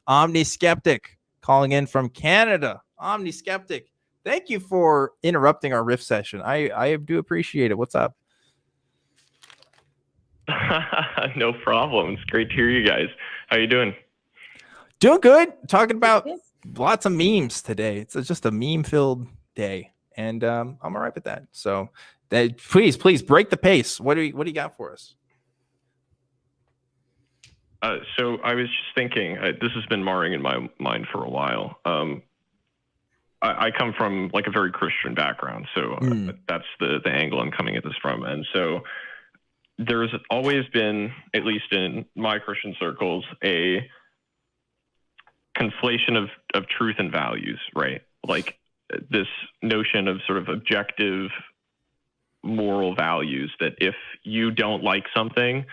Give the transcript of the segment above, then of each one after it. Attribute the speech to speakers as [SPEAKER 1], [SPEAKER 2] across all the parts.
[SPEAKER 1] Omniskeptic calling in from Canada. Omniskeptic, thank you for interrupting our riff session. I do appreciate it. What's up?
[SPEAKER 2] No problem. It's great to hear you guys. How you doing?
[SPEAKER 1] Doing good. Talking about lots of memes today. It's just a meme-filled day, and I'm all right with that. So, please break the pace. What do you got for us?
[SPEAKER 2] So I was just thinking, this has been marring in my mind for a while. I come from like a very Christian background, so that's the angle I'm coming at this from. And so there's always been, at least in my Christian circles, a conflation of truth and values, right? Like this notion of sort of objective moral values that if you don't like something,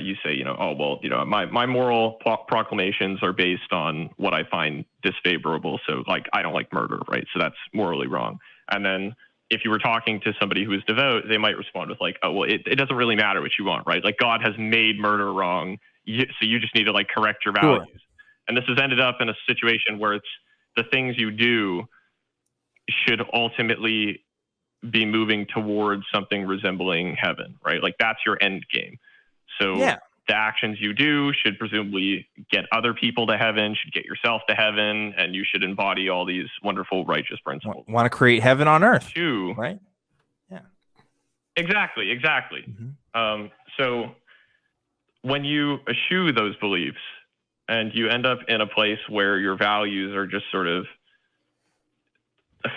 [SPEAKER 2] you say, oh, well, my moral proclamations are based on what I find disfavorable. So like, I don't like murder, right? So that's morally wrong. And then if you were talking to somebody who is devout, they might respond with like, oh, well, it doesn't really matter what you want, right? Like God has made murder wrong. So you just need to like correct your values. Sure. And this has ended up in a situation where it's the things you do should ultimately be moving towards something resembling heaven, right? Like that's your end game. So the actions you do should presumably get other people to heaven, should get yourself to heaven, and you should embody all these wonderful righteous principles.
[SPEAKER 1] Want to create heaven on earth, right?
[SPEAKER 2] Yeah. Exactly. Mm-hmm. So when you eschew those beliefs and you end up in a place where your values are just sort of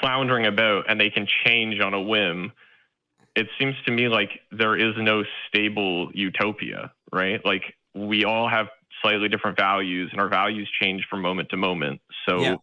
[SPEAKER 2] floundering about and they can change on a whim, it seems to me like there is no stable utopia, right? Like we all have slightly different values and our values change from moment to moment. So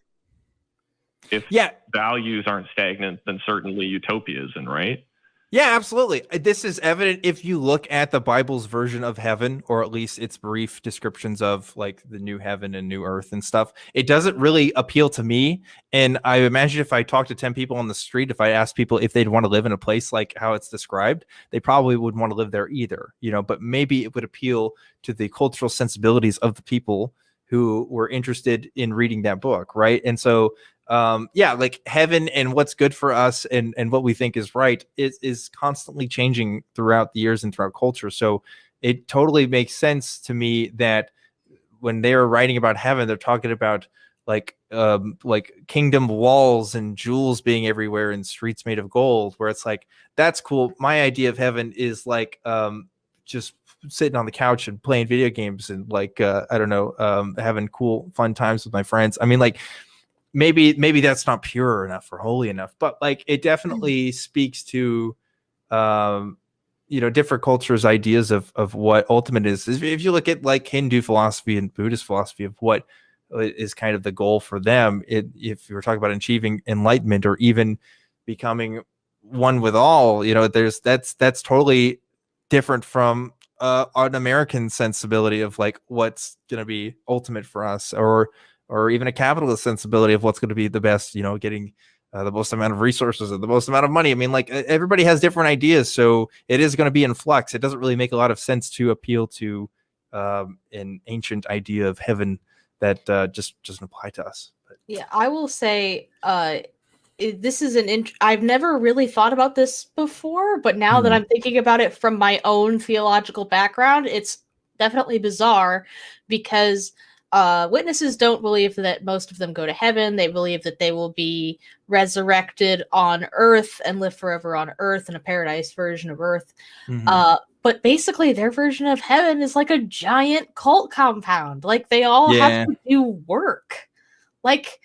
[SPEAKER 2] if values aren't stagnant, then certainly utopia isn't, right?
[SPEAKER 1] Yeah, absolutely. This is evident if you look at the Bible's version of heaven, or at least its brief descriptions of like the new heaven and new earth and stuff. It doesn't really appeal to me. And I imagine if I talked to 10 people on the street, if I asked people if they'd want to live in a place like how it's described, they probably wouldn't want to live there either, but maybe it would appeal to the cultural sensibilities of the people who were interested in reading that book, right? And so like heaven and what's good for us and what we think is right is constantly changing throughout the years and throughout culture. So it totally makes sense to me that when they're writing about heaven, they're talking about like kingdom walls and jewels being everywhere and streets made of gold, where it's like, that's cool. My idea of heaven is like just sitting on the couch and playing video games and like I don't know, having cool fun times with my friends. I mean, like maybe that's not pure enough or holy enough, but like it definitely speaks to different cultures' ideas of what ultimate is. If you look at like Hindu philosophy and Buddhist philosophy of what is kind of the goal for them, if you were talking about achieving enlightenment or even becoming one with all, that's totally different from an American sensibility of like what's going to be ultimate for us, or even a capitalist sensibility of what's going to be the best, getting the most amount of resources and the most amount of money. I mean, like everybody has different ideas, so it is going to be in flux. It doesn't really make a lot of sense to appeal to an ancient idea of heaven that just doesn't apply to us. But.
[SPEAKER 3] Yeah, I will say this is I've never really thought about this before, but now that I'm thinking about it from my own theological background, it's definitely bizarre because witnesses don't believe that most of them go to heaven. They believe that they will be resurrected on earth and live forever on earth in a paradise version of earth. But basically their version of heaven is like a giant cult compound. Like they all have to do work. Like,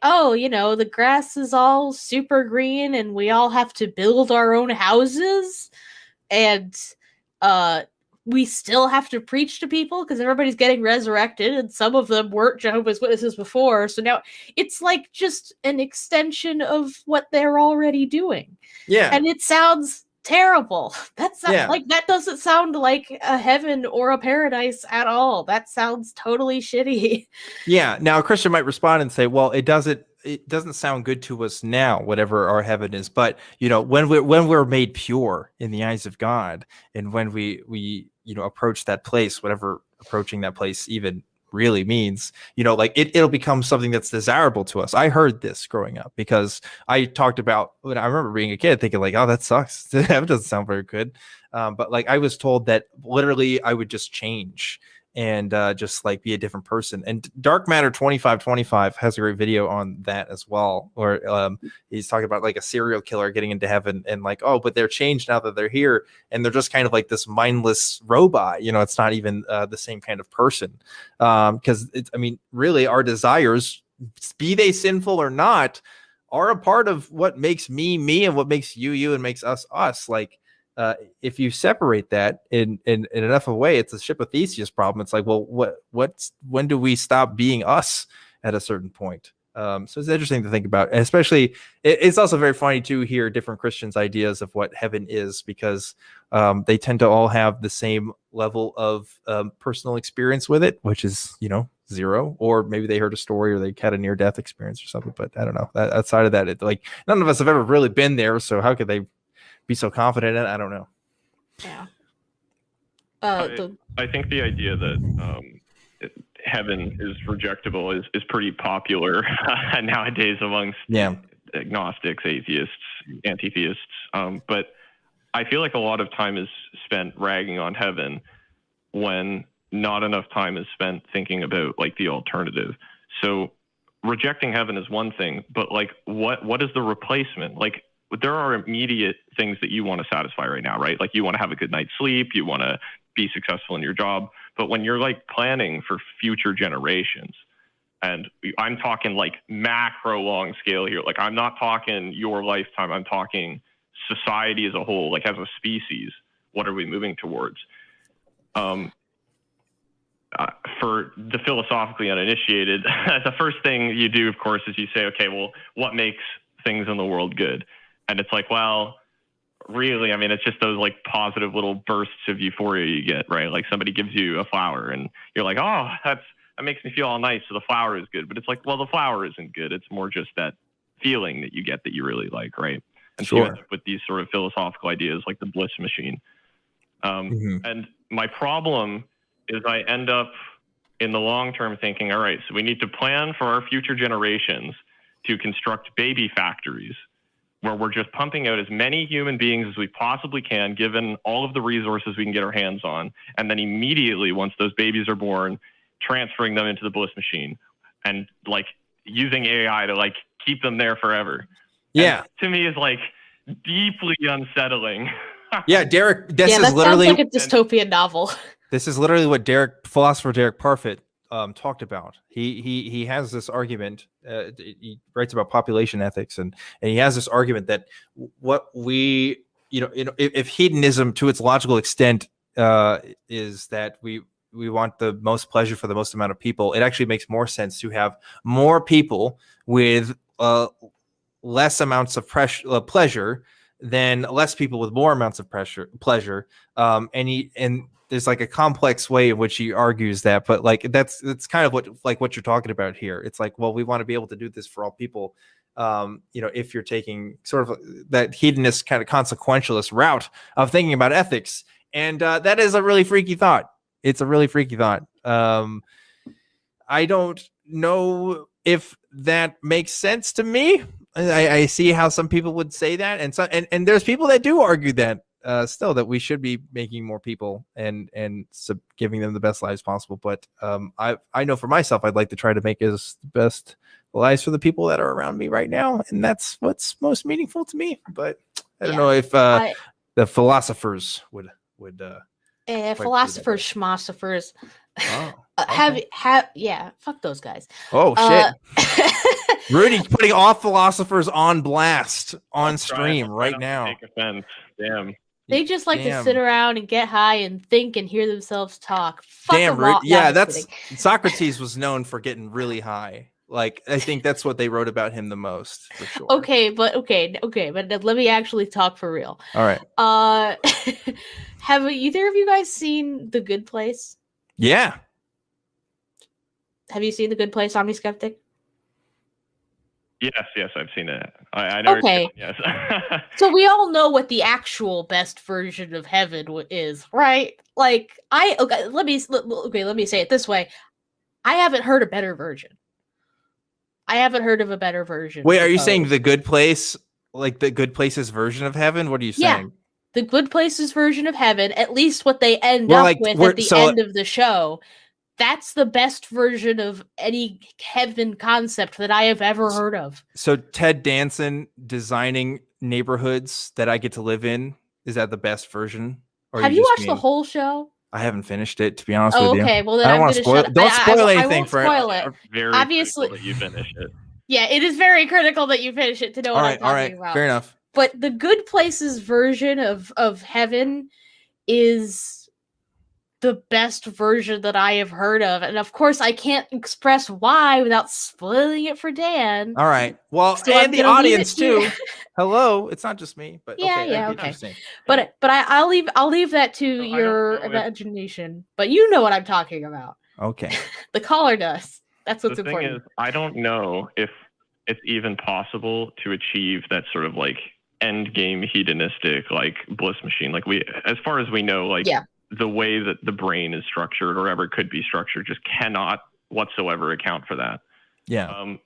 [SPEAKER 3] oh, the grass is all super green and we all have to build our own houses. And we still have to preach to people because everybody's getting resurrected and some of them weren't Jehovah's Witnesses before. So now it's like just an extension of what they're already doing.
[SPEAKER 1] Yeah.
[SPEAKER 3] And it sounds terrible. Like that doesn't sound like a heaven or a paradise at all. That sounds totally shitty.
[SPEAKER 1] Yeah. Now a Christian might respond and say, well, it doesn't sound good to us now, whatever our heaven is. But when we're made pure in the eyes of God, and when we approach that place, whatever approaching that place even really means. Like it'll become something that's desirable to us. I heard this growing up because I talked about when I remember being a kid thinking like, oh, that sucks. That doesn't sound very good. But like I was told that literally I would just change and just like be a different person. And Dark Matter 2525 has a great video on that as well, where he's talking about like a serial killer getting into heaven and like, oh, but they're changed now that they're here, and they're just kind of like this mindless robot. It's not even the same kind of person, because really our desires, be they sinful or not, are a part of what makes me me and what makes you you and makes us us. Like if you separate that in enough of a way, it's a ship of Theseus problem. It's like, well, when do we stop being us at a certain point? So it's interesting to think about, especially it's also very funny to hear different Christians' ideas of what heaven is, because they tend to all have the same level of personal experience with it, which is, 0, or maybe they heard a story or they had a near-death experience or something. But I don't know. Outside of that, like none of us have ever really been there. So how could they be so confident in it? I don't know.
[SPEAKER 3] Yeah.
[SPEAKER 2] I think the idea that heaven is rejectable is pretty popular nowadays amongst agnostics, atheists, anti-theists. But I feel like a lot of time is spent ragging on heaven when not enough time is spent thinking about like the alternative. So rejecting heaven is one thing, but like what is the replacement? Like there are immediate things that you want to satisfy right now, right? Like you want to have a good night's sleep, you want to be successful in your job. But when you're like planning for future generations, and I'm talking like macro long scale here, like I'm not talking your lifetime, I'm talking society as a whole, like as a species, what are we moving towards? For the philosophically uninitiated, the first thing you do, of course, is you say, okay, well, what makes things in the world good? And it's like, well, really, it's just those like positive little bursts of euphoria you get, right? Like somebody gives you a flower and you're like, oh, that makes me feel all nice. So the flower is good. But it's like, well, the flower isn't good. It's more just that feeling that you get that you really like, right? And so you end up with these sort of philosophical ideas like the bliss machine. And my problem is I end up in the long term thinking, all right, so we need to plan for our future generations to construct baby factories where we're just pumping out as many human beings as we possibly can, given all of the resources we can get our hands on. And then immediately, once those babies are born, transferring them into the bliss machine and like using AI to like keep them there forever.
[SPEAKER 1] Yeah.
[SPEAKER 2] And to me is like deeply unsettling.
[SPEAKER 1] Yeah, Derek, this is
[SPEAKER 3] that
[SPEAKER 1] literally
[SPEAKER 3] sounds like a dystopian novel.
[SPEAKER 1] This is literally what philosopher Derek Parfit talked about. He has this argument. He writes about population ethics, and he has this argument that what we, if hedonism to its logical extent is that we want the most pleasure for the most amount of people, it actually makes more sense to have more people with less amounts of pleasure than less people with more amounts of pleasure. And there's like a complex way in which he argues that, but like that's kind of what you're talking about here. It's like, well, we want to be able to do this for all people. If you're taking sort of that hedonist kind of consequentialist route of thinking about ethics, and that is a really freaky thought. It's a really freaky thought. I don't know if that makes sense to me. I see how some people would say that, and there's people that do argue that still that we should be making more people and giving them the best lives possible. But I know for myself, I'd like to try to make as best lives for the people that are around me right now, and that's what's most meaningful to me. But I don't know if the philosophers would
[SPEAKER 3] philosophers, schmosophers.
[SPEAKER 1] Oh, okay.
[SPEAKER 3] Fuck those guys.
[SPEAKER 1] Oh shit. Rudy putting all philosophers on blast on stream right now.
[SPEAKER 2] Take offense. Damn.
[SPEAKER 3] They just like to sit around and get high and think and hear themselves talk. Fuck
[SPEAKER 1] damn, Rudy.
[SPEAKER 3] Yeah,
[SPEAKER 1] that's Socrates was known for getting really high. Like, I think that's what they wrote about him the most, for sure.
[SPEAKER 3] Okay, but let me actually talk for real.
[SPEAKER 1] All right.
[SPEAKER 3] Have either of you guys seen The Good Place?
[SPEAKER 1] Yeah.
[SPEAKER 3] Have you seen The Good Place, Omniskeptic?
[SPEAKER 2] Yes, I've seen it. I never.
[SPEAKER 3] Okay.
[SPEAKER 2] Yes.
[SPEAKER 3] So we all know what the actual best version of heaven is, right? Like let me say it this way. I haven't heard a better version. I haven't heard of a better version.
[SPEAKER 1] Wait, are you saying
[SPEAKER 3] proposed.
[SPEAKER 1] the Good Place, like the Good Place's version of heaven? What are you
[SPEAKER 3] Yeah.
[SPEAKER 1] saying?
[SPEAKER 3] The Good Places version of heaven, at least what they end
[SPEAKER 1] We're
[SPEAKER 3] up
[SPEAKER 1] like-
[SPEAKER 3] with
[SPEAKER 1] we're-
[SPEAKER 3] at the
[SPEAKER 1] so-
[SPEAKER 3] end of the show, that's the best version of any heaven concept that I have ever heard of.
[SPEAKER 1] So Ted Danson designing neighborhoods that I get to live in, is that the best version? Or
[SPEAKER 3] Have you
[SPEAKER 1] just
[SPEAKER 3] watched the whole show?
[SPEAKER 1] I haven't finished it, to be honest
[SPEAKER 3] Oh,
[SPEAKER 1] with you.
[SPEAKER 3] okay. Well, then
[SPEAKER 1] I don't
[SPEAKER 3] I'm
[SPEAKER 1] want
[SPEAKER 3] going
[SPEAKER 1] to
[SPEAKER 3] to
[SPEAKER 1] spoil.
[SPEAKER 3] shut.
[SPEAKER 1] Don't spoil
[SPEAKER 3] I
[SPEAKER 1] anything
[SPEAKER 3] won't
[SPEAKER 1] for
[SPEAKER 3] spoil
[SPEAKER 1] it.
[SPEAKER 3] it.
[SPEAKER 2] Very
[SPEAKER 3] Obviously-
[SPEAKER 2] critical that you finish it.
[SPEAKER 3] Yeah, it is very critical that you finish it to know what I'm talking about.
[SPEAKER 1] Fair enough.
[SPEAKER 3] But the Good Places version of heaven is the best version that I have heard of. And of course, I can't express why without spoiling it for Dan.
[SPEAKER 1] All right. Well,
[SPEAKER 3] So I'm
[SPEAKER 1] and the
[SPEAKER 3] gonna leave
[SPEAKER 1] audience
[SPEAKER 3] it to-
[SPEAKER 1] too. Hello, it's not just me, but
[SPEAKER 3] Yeah,
[SPEAKER 1] okay,
[SPEAKER 3] yeah,
[SPEAKER 1] okay.
[SPEAKER 3] okay.
[SPEAKER 1] Interesting.
[SPEAKER 3] But I'll leave that to
[SPEAKER 2] So I don't
[SPEAKER 3] your
[SPEAKER 2] know if-
[SPEAKER 3] imagination. But you know what I'm talking about.
[SPEAKER 1] Okay.
[SPEAKER 3] The caller does. That's what's
[SPEAKER 2] The thing
[SPEAKER 3] important.
[SPEAKER 2] is, I don't know if it's even possible to achieve that sort of like end game hedonistic like bliss machine. Like we, as far as we know, like
[SPEAKER 3] Yeah.
[SPEAKER 2] the way that the brain is structured or ever could be structured just cannot whatsoever account for that.
[SPEAKER 1] Yeah.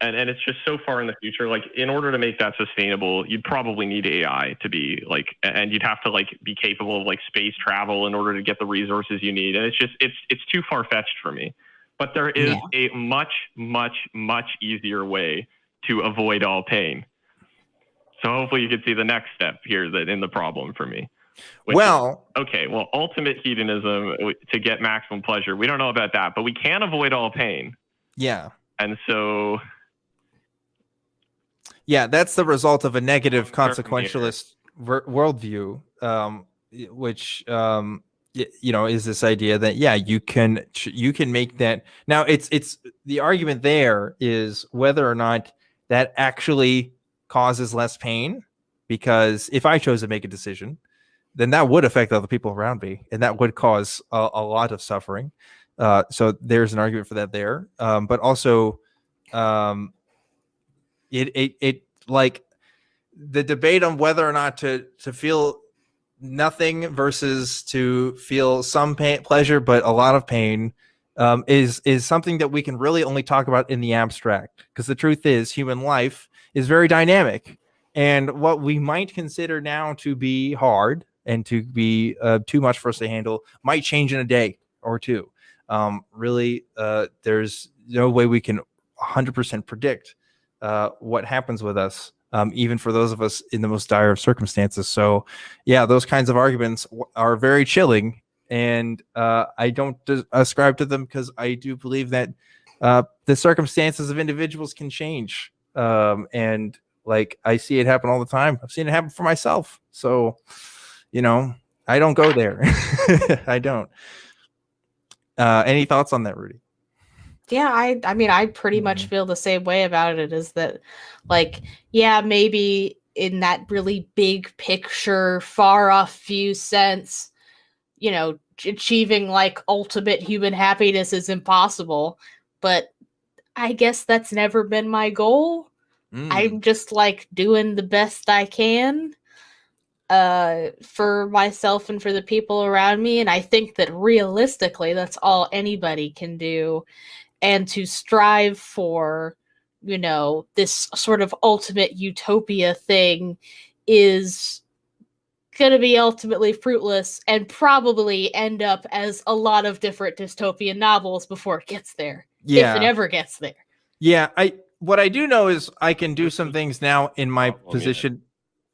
[SPEAKER 2] And it's just so far in the future. Like in order to make that sustainable, you'd probably need AI to be like, and you'd have to like be capable of like space travel in order to get the resources you need. And it's just, it's too far fetched for me. But there is a much, much, much easier way to avoid all pain. So hopefully you can see the next step here that in the problem for me. Which
[SPEAKER 1] Well,
[SPEAKER 2] is, okay, well, ultimate hedonism to get maximum pleasure. We don't know about that, but we can avoid all pain.
[SPEAKER 1] yeah.
[SPEAKER 2] And so
[SPEAKER 1] Yeah, that's the result of a negative
[SPEAKER 2] Long term
[SPEAKER 1] consequentialist worldview, which is this idea that you can make that. Now it's the argument there is whether or not that actually causes less pain, because if I chose to make a decision, then that would affect other people around me, and that would cause a lot of suffering. So there's an argument for that there, but also. It like the debate on whether or not to feel nothing versus to feel some pain, pleasure, but a lot of pain, is something that we can really only talk about in the abstract, because the truth is human life is very dynamic, and what we might consider now to be hard and to be too much for us to handle might change in a day or two. Really, there's no way we can 100% predict what happens with us, even for those of us in the most dire of circumstances. So yeah, those kinds of arguments are very chilling, and I don't ascribe to them, because I do believe that the circumstances of individuals can change, and like I see it happen all the time. I've seen it happen for myself, so I don't go there. I don't. Any thoughts on that, Rudy?
[SPEAKER 3] Yeah, I mean, I pretty much feel the same way about it, is that, like, yeah, maybe in that really big picture, far off view sense, achieving like ultimate human happiness is impossible, but I guess that's never been my goal. I'm just like doing the best I can for myself and for the people around me, and I think that realistically that's all anybody can do. And to strive for, this sort of ultimate utopia thing is going to be ultimately fruitless and probably end up as a lot of different dystopian novels before it gets there.
[SPEAKER 1] Yeah.
[SPEAKER 3] If it ever gets there.
[SPEAKER 1] Yeah. What I do know is I can do some things now in my position.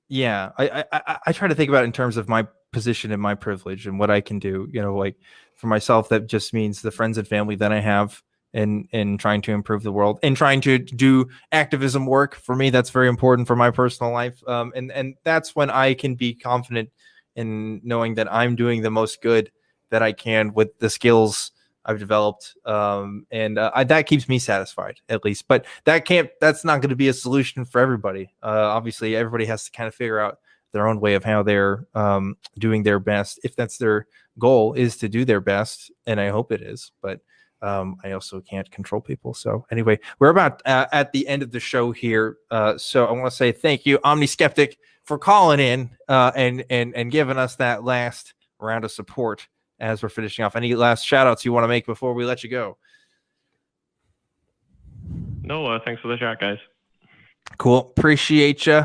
[SPEAKER 1] Yeah. I try to think about it in terms of my position and my privilege and what I can do, like for myself, that just means the friends and family that I have, and trying to improve the world and trying to do activism work. For me, that's very important for my personal life. And that's when I can be confident in knowing that I'm doing the most good that I can with the skills I've developed. And that keeps me satisfied, at least. But that's not going to be a solution for everybody. Obviously, everybody has to kind of figure out their own way of how they're doing their best, if that's their goal, is to do their best. And I hope it is. But I also can't control people. So anyway, we're about at the end of the show here. So I want to say thank you, Omniskeptic, for calling in and giving us that last round of support as we're finishing off. Any last shout outs you want to make before we let you go?
[SPEAKER 2] No, thanks for the chat, guys.
[SPEAKER 1] Cool. Appreciate you.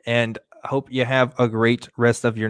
[SPEAKER 1] And hope you have a great rest of your night.